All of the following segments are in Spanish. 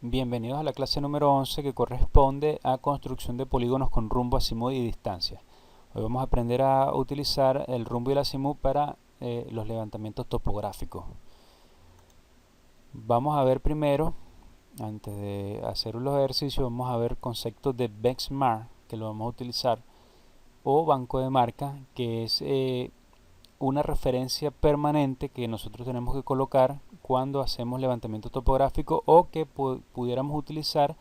Bienvenidos a la clase número 11 que corresponde a construcción de polígonos con rumbo, azimut y distancia. Hoy vamos a aprender a utilizar el rumbo y el azimut para los levantamientos topográficos. Vamos a ver primero, antes de hacer los ejercicios, vamos a ver conceptos de benchmark, que lo vamos a utilizar, o banco de marca, que es una referencia permanente que nosotros tenemos que colocar cuando hacemos levantamiento topográfico o que pudiéramos utilizar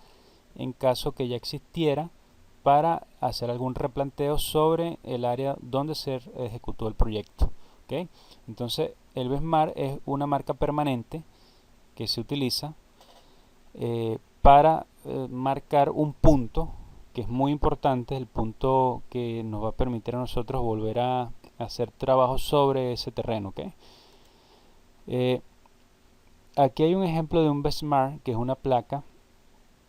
en caso que ya existiera para hacer algún replanteo sobre el área donde se ejecutó el proyecto. ¿Okay? Entonces el benchmark es una marca permanente que se utiliza para marcar un punto que es muy importante, el punto que nos va a permitir a nosotros volver a hacer trabajos sobre ese terreno. ¿Okay? Aquí hay un ejemplo de un benchmark, que es una placa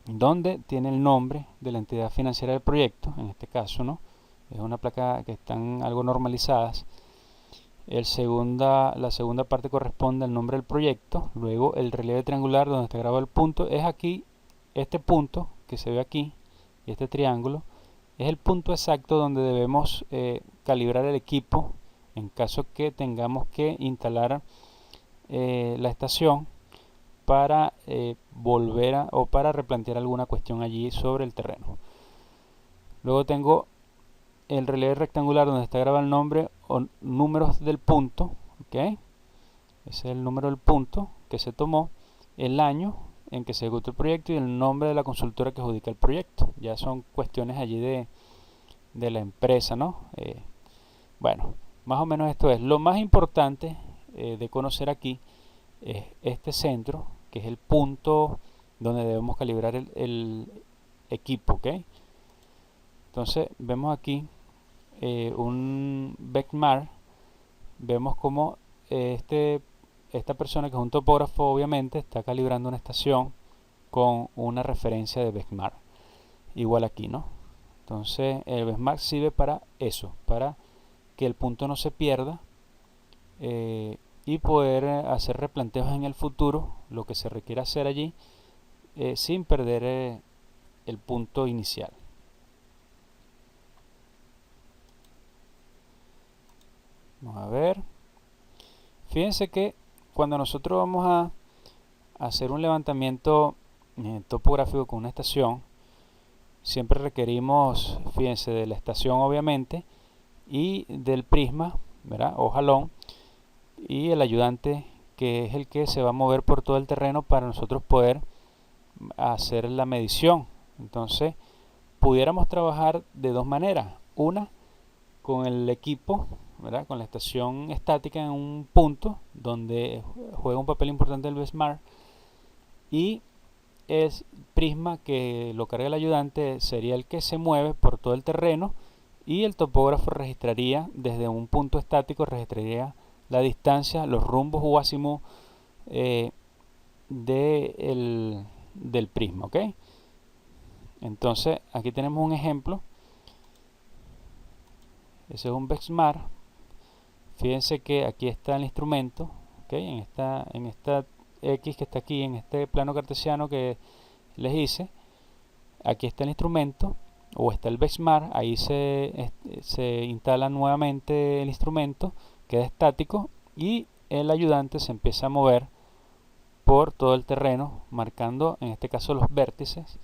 donde tiene el nombre de la entidad financiera del proyecto, en este caso, ¿no? Es una placa que están algo normalizadas. La segunda parte corresponde al nombre del proyecto, luego el relieve triangular donde está grabado el punto, es aquí, este punto que se ve aquí, y este triángulo, es el punto exacto donde debemos calibrar el equipo en caso que tengamos que instalar la estación para volver o para replantear alguna cuestión allí sobre el terreno. Luego tengo el relieve rectangular donde está grabado el nombre o números del punto, ¿okay? Ese es el número del punto que se tomó, el año en que se ejecutó el proyecto y el nombre de la consultora que adjudica el proyecto. Ya son cuestiones allí de la empresa, ¿no? Bueno, más o menos esto es. Lo más importante de conocer aquí es este centro, que es el punto donde debemos calibrar el equipo, ¿ok? Entonces vemos aquí un benchmark, vemos como esta persona, que es un topógrafo, obviamente está calibrando una estación con una referencia de benchmark, igual aquí, ¿no? Entonces el benchmark sirve para eso, para que el punto no se pierda y poder hacer replanteos en el futuro, lo que se requiere hacer allí, sin perder el punto inicial. Vamos a ver. Fíjense que cuando nosotros vamos a hacer un levantamiento topográfico con una estación, siempre requerimos, fíjense, de la estación obviamente y del prisma, ¿verdad? O jalón, y el ayudante, que es el que se va a mover por todo el terreno para nosotros poder hacer la medición. Entonces pudiéramos trabajar de dos maneras: una con el equipo, ¿verdad? Con la estación estática en un punto donde juega un papel importante el benchmark, y es prisma, que lo carga el ayudante, sería el que se mueve por todo el terreno, y el topógrafo registraría desde un punto estático, registraría la distancia, los rumbos o azimut del prisma, ¿ok? Entonces aquí tenemos un ejemplo. Ese es un benchmark. Fíjense que aquí está el instrumento, ¿okay? en esta X que está aquí, en este plano cartesiano que les hice, aquí está el instrumento, o está el benchmark. Ahí se instala nuevamente el instrumento, queda estático, y el ayudante se empieza a mover por todo el terreno, marcando en este caso los vértices,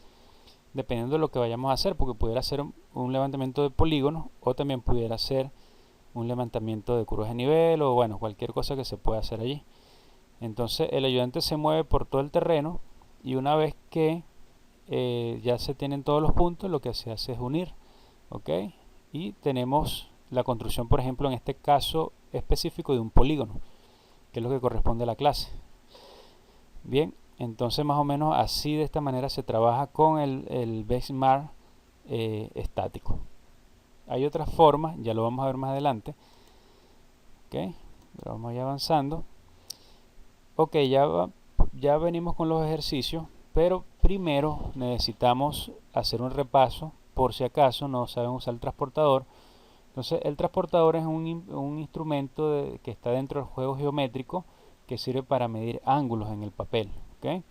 dependiendo de lo que vayamos a hacer, porque pudiera ser un levantamiento de polígonos, o también pudiera ser un levantamiento de curvas de nivel, o bueno, cualquier cosa que se pueda hacer allí. Entonces el ayudante se mueve por todo el terreno, y una vez que ya se tienen todos los puntos, lo que se hace es unir, ¿ok? Y tenemos la construcción, por ejemplo, en este caso específico, de un polígono, que es lo que corresponde a la clase. Bien, entonces más o menos así, de esta manera se trabaja con el benchmark estático. Hay otras formas, ya lo vamos a ver más adelante. Ok, pero vamos ya avanzando. Ok, ya venimos con los ejercicios, pero primero necesitamos hacer un repaso, por si acaso no saben usar el transportador. Entonces el transportador es un instrumento que está dentro del juego geométrico, que sirve para medir ángulos en el papel. ¿Okay?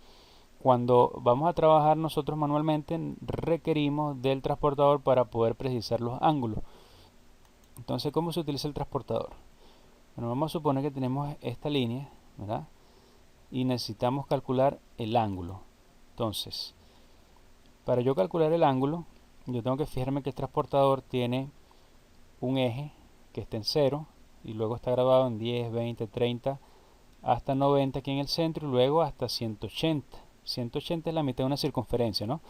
cuando vamos a trabajar nosotros manualmente, requerimos del transportador para poder precisar los ángulos. Entonces, ¿cómo se utiliza el transportador? Bueno, vamos a suponer que tenemos esta línea, ¿verdad? Y necesitamos calcular el ángulo. Entonces, para yo calcular el ángulo, yo tengo que fijarme que el transportador tiene un eje que está en 0 y luego está grabado en 10, 20, 30 hasta 90 aquí en el centro y luego hasta 180. 180 es la mitad de una circunferencia, ¿no?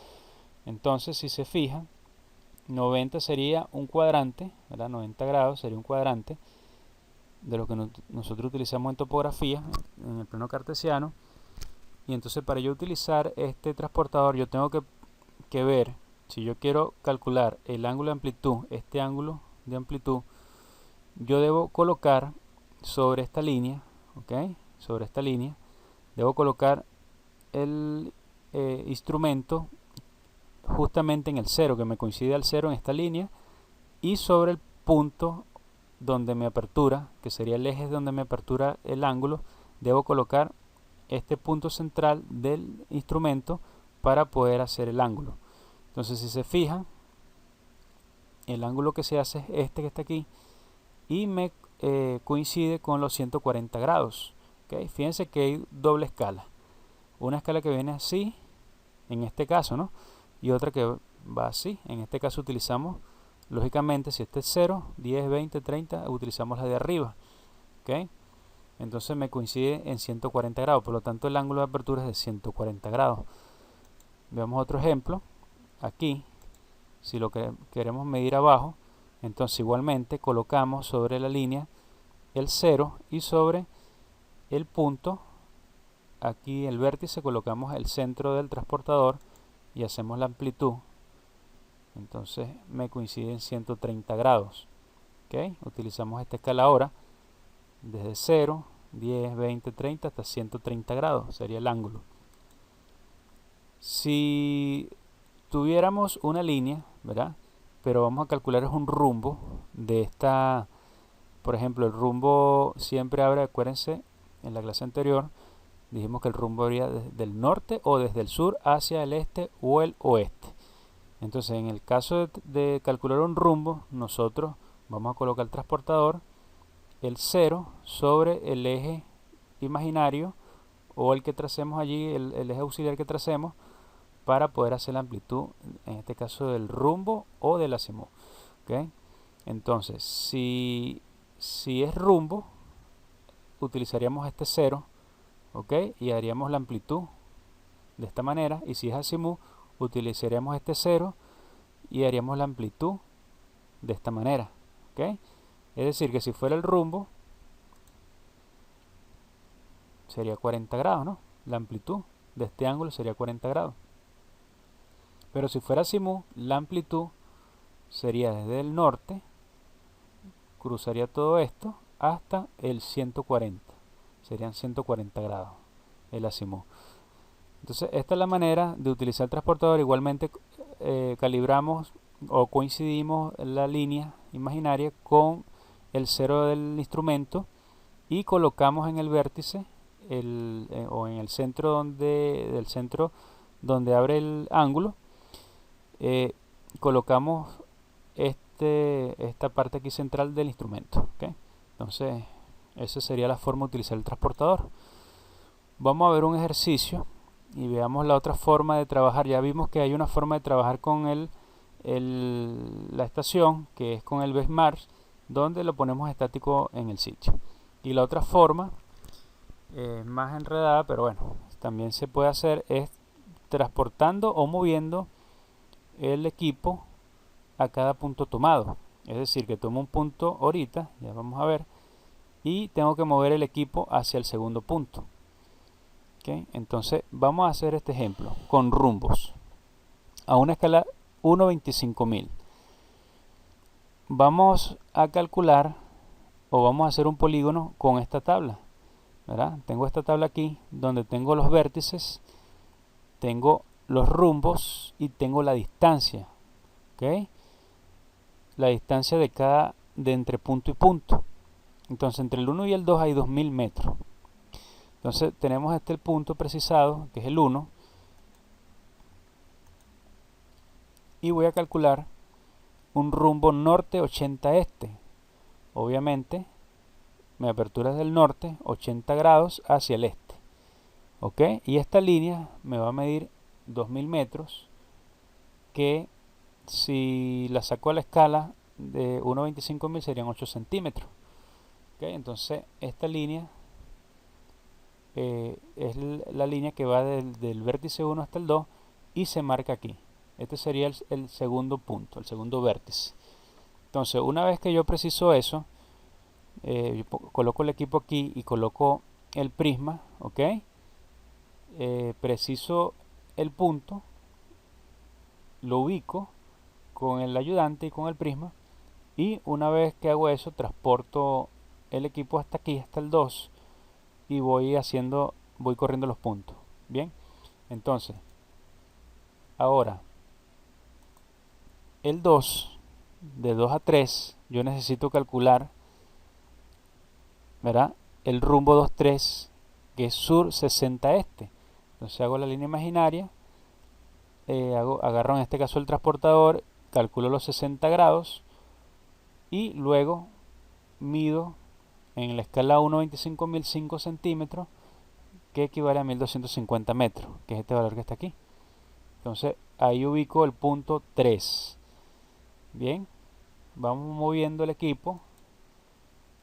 Entonces, si se fija, 90 sería un cuadrante, ¿verdad? 90 grados sería un cuadrante de lo que nosotros utilizamos en topografía, en el plano cartesiano. Y entonces, para yo utilizar este transportador, yo tengo que ver, si yo quiero calcular el ángulo de amplitud, este ángulo de amplitud, yo debo colocar sobre esta línea, ¿ok? Sobre esta línea, debo colocar el instrumento justamente en el 0, que me coincide al 0 en esta línea, y sobre el punto donde me apertura, que sería el eje donde me apertura el ángulo, debo colocar este punto central del instrumento para poder hacer el ángulo. Entonces, si se fijan, el ángulo que se hace es este que está aquí y me coincide con los 140 grados. ¿Okay? Fíjense que hay doble escala. Una escala que viene así, en este caso, ¿no? Y otra que va así. En este caso utilizamos, lógicamente, si este es 0, 10, 20, 30, utilizamos la de arriba. ¿Okay? Entonces me coincide en 140 grados. Por lo tanto, el ángulo de apertura es de 140 grados. Veamos otro ejemplo. Aquí, si lo que queremos medir abajo, entonces igualmente colocamos sobre la línea el 0 y sobre el punto, aquí el vértice, colocamos el centro del transportador y hacemos la amplitud. Entonces me coincide en 130 grados. ¿Okay? Utilizamos esta escala ahora desde 0, 10, 20, 30 hasta 130 grados sería el ángulo. Si tuviéramos una línea, ¿verdad? Pero vamos a calcular es un rumbo de esta, por ejemplo, el rumbo siempre abre, acuérdense, en la clase anterior dijimos que el rumbo habría desde el norte o desde el sur hacia el este o el oeste. Entonces, en el caso de calcular un rumbo, nosotros vamos a colocar el transportador, el 0 sobre el eje imaginario o el que tracemos allí, el eje auxiliar que tracemos, para poder hacer la amplitud, en este caso del rumbo o del azimut. ¿Okay? Entonces, si es rumbo, utilizaríamos este 0, ¿okay? Y haríamos la amplitud de esta manera. Y si es azimut, utilizaríamos este 0 y haríamos la amplitud de esta manera. ¿Okay? Es decir, que si fuera el rumbo, sería 40 grados, ¿no? La amplitud de este ángulo sería 40 grados. Pero si fuera azimut, la amplitud sería desde el norte, cruzaría todo esto hasta el 140. Serían 140 grados el azimut. Entonces, esta es la manera de utilizar el transportador. Igualmente calibramos o coincidimos la línea imaginaria con el 0 del instrumento y colocamos en el vértice o en el centro del centro donde abre el ángulo, colocamos esta parte aquí central del instrumento. ¿Okay? Entonces, esa sería la forma de utilizar el transportador. Vamos a ver un ejercicio y veamos la otra forma de trabajar. Ya vimos que hay una forma de trabajar con la estación, que es con el benchmark, donde lo ponemos estático en el sitio. Y la otra forma es más enredada, pero bueno, también se puede hacer, es transportando o moviendo el equipo a cada punto tomado. Es decir, que tomo un punto ahorita, ya vamos a ver, y tengo que mover el equipo hacia el segundo punto. ¿Okay? Entonces vamos a hacer este ejemplo con rumbos a una escala 1/25.000. Vamos a calcular o vamos a hacer un polígono con esta tabla, ¿verdad? Tengo esta tabla aquí donde tengo los vértices, tengo los rumbos y tengo la distancia. ¿Okay? La distancia de entre punto y punto. Entonces, entre el 1 y el 2 hay 2000 metros. Entonces, tenemos este punto precisado, que es el 1, y voy a calcular un rumbo norte 80 este. Obviamente mi apertura es del norte, 80 grados hacia el este. ¿Ok? Y esta línea me va a medir 2000 metros, que si la saco a la escala de 1.25.000 serían 8 centímetros. ¿Ok? Entonces esta línea es la línea que va del vértice 1 hasta el 2 y se marca aquí. Este sería el segundo punto, el segundo vértice. Entonces, una vez que yo preciso eso, yo coloco el equipo aquí y coloco el prisma, ¿ok? Preciso el punto, lo ubico con el ayudante y con el prisma, y una vez que hago eso, transporto el equipo hasta aquí, hasta el 2, y voy corriendo los puntos. Bien, entonces, ahora, el 2, de 2 a 3, yo necesito calcular, ¿verdad?, el rumbo 2-3, que es sur 60 este. Entonces hago la línea imaginaria, agarro en este caso el transportador, calculo los 60 grados y luego mido en la escala 1.25.000 5 centímetros, que equivale a 1250 metros, que es este valor que está aquí. Entonces ahí ubico el punto 3. Bien, vamos moviendo el equipo.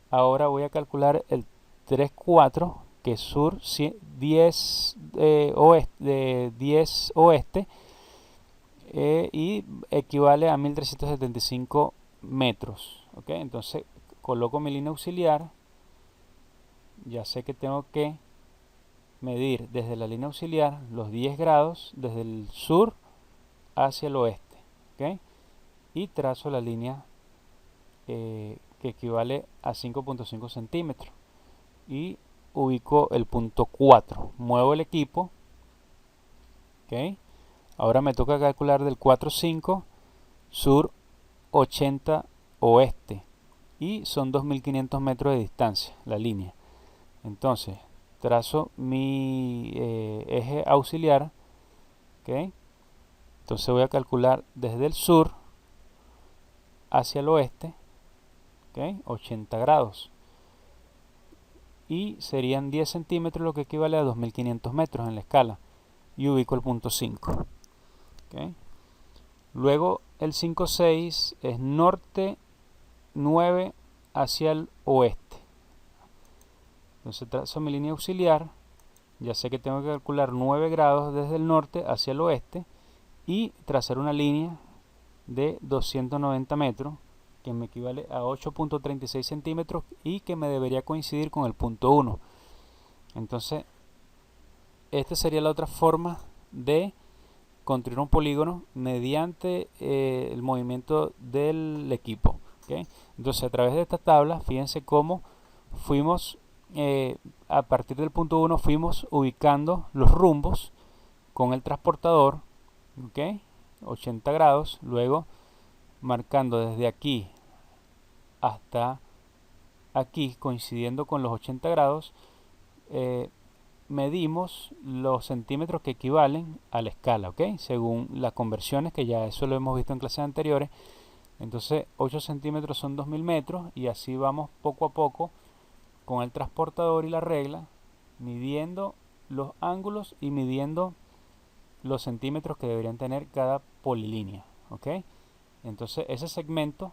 Ahora voy a calcular el 3-4, que es sur 10 oeste, y equivale a 1375 metros. ¿Ok? Entonces coloco mi línea auxiliar. Ya sé que tengo que medir desde la línea auxiliar los 10 grados desde el sur hacia el oeste. ¿Ok? Y trazo la línea que equivale a 5.5 centímetros. Y ubico el punto 4. Muevo el equipo. ¿Ok? Ahora me toca calcular del 4-5 sur 80 oeste. Y son 2500 metros de distancia la línea. Entonces trazo mi eje auxiliar. ¿Ok? Entonces voy a calcular desde el sur hacia el oeste. ¿Ok? 80 grados. Y serían 10 centímetros, lo que equivale a 2500 metros en la escala. Y ubico el punto 5. ¿Ok? Luego el 5-6 es norte 9 hacia el oeste. Entonces trazo mi línea auxiliar. Ya sé que tengo que calcular 9 grados desde el norte hacia el oeste y trazar una línea de 290 metros, que me equivale a 8.36 centímetros y que me debería coincidir con el punto 1. Entonces, esta sería la otra forma de construir un polígono mediante el movimiento del equipo. ¿Okay? Entonces, a través de esta tabla, fíjense cómo fuimos, a partir del punto 1, fuimos ubicando los rumbos con el transportador, ¿okay? 80 grados, luego marcando desde aquí hasta aquí, coincidiendo con los 80 grados, medimos los centímetros que equivalen a la escala, ¿ok? Según las conversiones, que ya eso lo hemos visto en clases anteriores. Entonces 8 centímetros son 2000 metros y así vamos poco a poco con el transportador y la regla, midiendo los ángulos y midiendo los centímetros que deberían tener cada polilínea, ¿ok? Entonces ese segmento,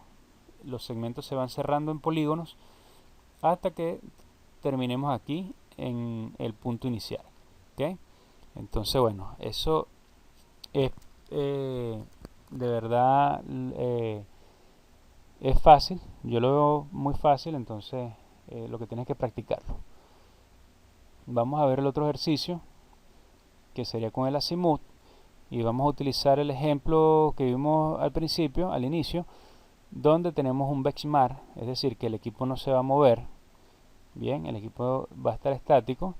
los segmentos se van cerrando en polígonos hasta que terminemos aquí en el punto inicial. ¿Okay? Entonces, bueno, eso es de verdad es fácil. Yo lo veo muy fácil, entonces lo que tienes que practicarlo. Vamos a ver el otro ejercicio, que sería con el azimut, y vamos a utilizar el ejemplo que vimos al principio, al inicio, donde tenemos un benchmark, es decir, que el equipo no se va a mover. Bien, el equipo va a estar estático.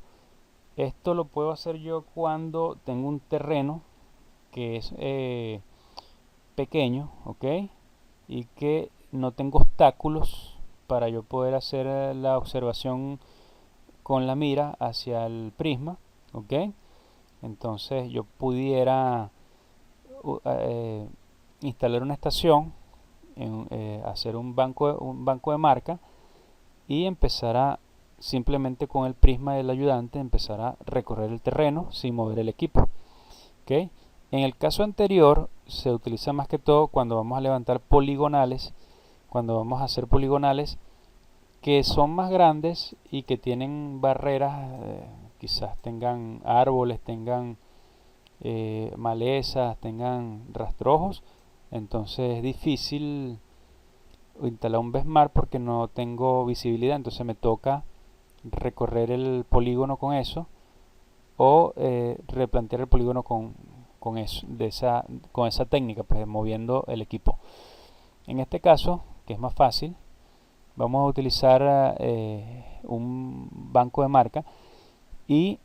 Esto lo puedo hacer yo cuando tengo un terreno que es pequeño, ¿ok? Y que no tengo obstáculos para yo poder hacer la observación con la mira hacia el prisma, ¿ok? Entonces yo pudiera instalar una estación, hacer un banco de marca y empezar a, simplemente con el prisma del ayudante, empezar a recorrer el terreno sin mover el equipo. ¿Okay? En el caso anterior se utiliza más que todo cuando vamos a levantar poligonales, cuando vamos a hacer poligonales que son más grandes y que tienen barreras, quizás tengan árboles, tengan malezas, tengan rastrojos. Entonces es difícil instalar un Besmar porque no tengo visibilidad, entonces me toca recorrer el polígono con eso, o replantear el polígono con esa técnica, pues moviendo el equipo. En este caso, que es más fácil, vamos a utilizar un banco de marca y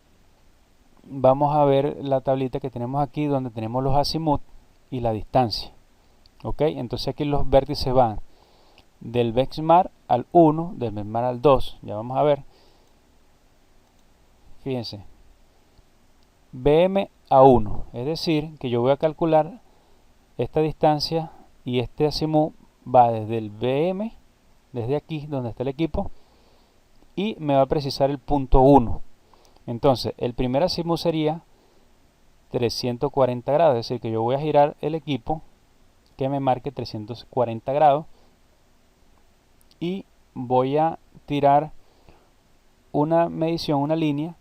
vamos a ver la tablita que tenemos aquí, donde tenemos los azimut y la distancia. ¿Ok? Entonces aquí los vértices van del Besmar al 1, del Besmar al 2. Ya vamos a ver. Fíjense. BM a 1. Es decir, que yo voy a calcular esta distancia y este azimut va desde el BM, desde aquí donde está el equipo, y me va a precisar el punto 1. Entonces, el primer azimut sería 340 grados, es decir, que yo voy a girar el equipo que me marque 340 grados y voy a tirar una medición, una línea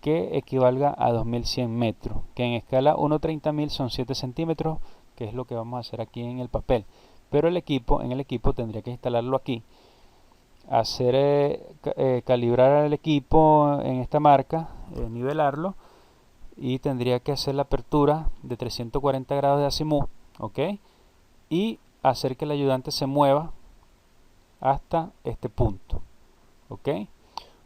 que equivalga a 2100 metros, que en escala 1/30.000 son 7 centímetros, que es lo que vamos a hacer aquí en el papel. Pero en el equipo tendría que instalarlo aquí, hacer calibrar el equipo en esta marca, nivelarlo, y tendría que hacer la apertura de 340 grados de azimut, ¿ok? Y hacer que el ayudante se mueva hasta este punto, ¿ok?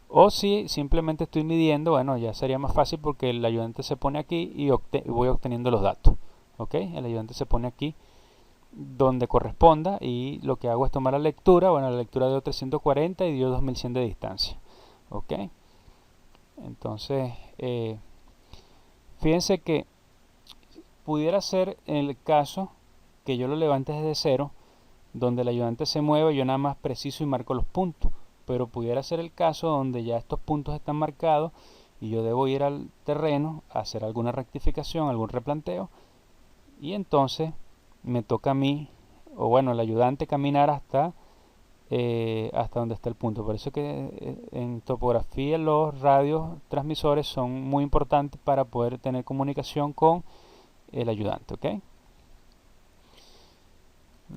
O si simplemente estoy midiendo, bueno, ya sería más fácil porque el ayudante se pone aquí y voy obteniendo los datos, ¿ok? El ayudante se pone aquí donde corresponda y lo que hago es tomar la lectura. Bueno, la lectura dio 340 y dio 2100 de distancia, ¿ok? Entonces, fíjense que pudiera ser el caso que yo lo levante desde cero, donde el ayudante se mueve, yo nada más preciso y marco los puntos. Pero pudiera ser el caso donde ya estos puntos están marcados y yo debo ir al terreno a hacer alguna rectificación, algún replanteo, y entonces me toca a mí, o bueno, el ayudante, caminar hasta donde está el punto. Por eso que en topografía los radios transmisores son muy importantes para poder tener comunicación con el ayudante, ¿ok?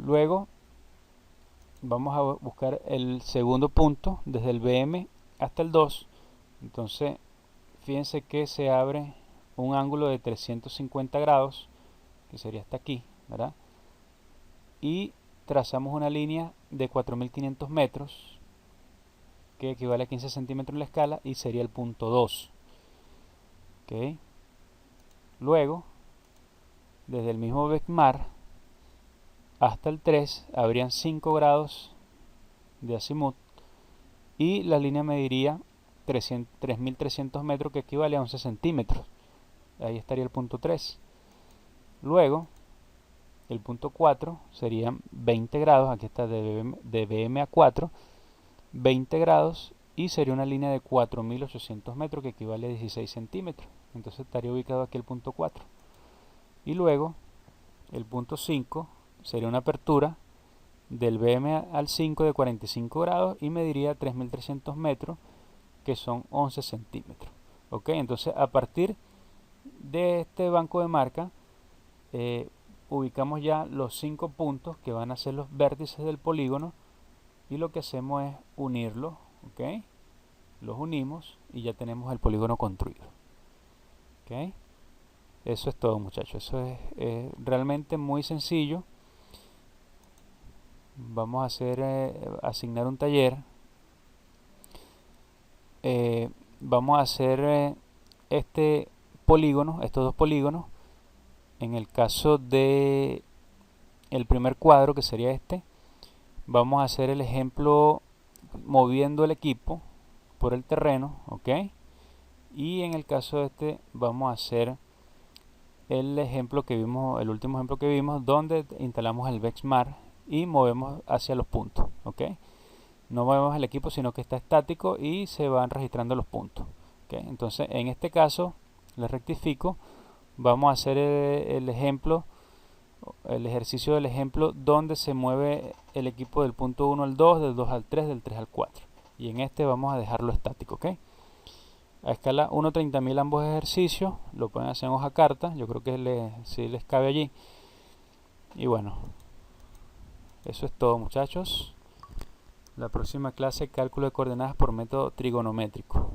Luego vamos a buscar el segundo punto desde el BM hasta el 2. Entonces fíjense que se abre un ángulo de 350 grados, que sería hasta aquí, ¿verdad? Y trazamos una línea de 4500 metros, que equivale a 15 centímetros en la escala, y sería el punto 2. ¿Okay? Luego, desde el mismo Besmar hasta el 3 habrían 5 grados de azimut y la línea mediría 3300 metros, que equivale a 11 centímetros. Ahí estaría el punto 3. Luego, el punto 4 serían 20 grados, aquí está de BM a 4, 20 grados, y sería una línea de 4800 metros, que equivale a 16 centímetros. Entonces estaría ubicado aquí el punto 4. Y luego, el punto 5 sería una apertura del BM al 5 de 45 grados y mediría 3300 metros, que son 11 centímetros. ¿Ok? Entonces, a partir de este banco de marca, ubicamos ya los 5 puntos que van a ser los vértices del polígono, y lo que hacemos es unirlos, ¿ok? Los unimos y ya tenemos el polígono construido, ¿ok? Eso es todo, muchachos. Eso es realmente muy sencillo. Vamos a asignar un taller. Vamos a hacer este polígono, estos dos polígonos. En el caso de el primer cuadro, que sería este, vamos a hacer el ejemplo moviendo el equipo por el terreno, ¿ok? Y en el caso de este vamos a hacer el ejemplo que vimos, el último ejemplo que vimos, donde instalamos el Bexmar y movemos hacia los puntos, ¿ok? No movemos el equipo, sino que está estático y se van registrando los puntos, ¿ok? Entonces, en este caso, les rectifico, vamos a hacer el ejemplo, el ejercicio del ejemplo donde se mueve el equipo del punto 1 al 2, del 2 al 3, del 3 al 4. Y en este vamos a dejarlo estático, ¿ok? A escala 1:30.000 ambos ejercicios, lo pueden hacer en hoja carta, yo creo que sí les cabe allí. Y bueno, eso es todo, muchachos. La próxima clase, cálculo de coordenadas por método trigonométrico.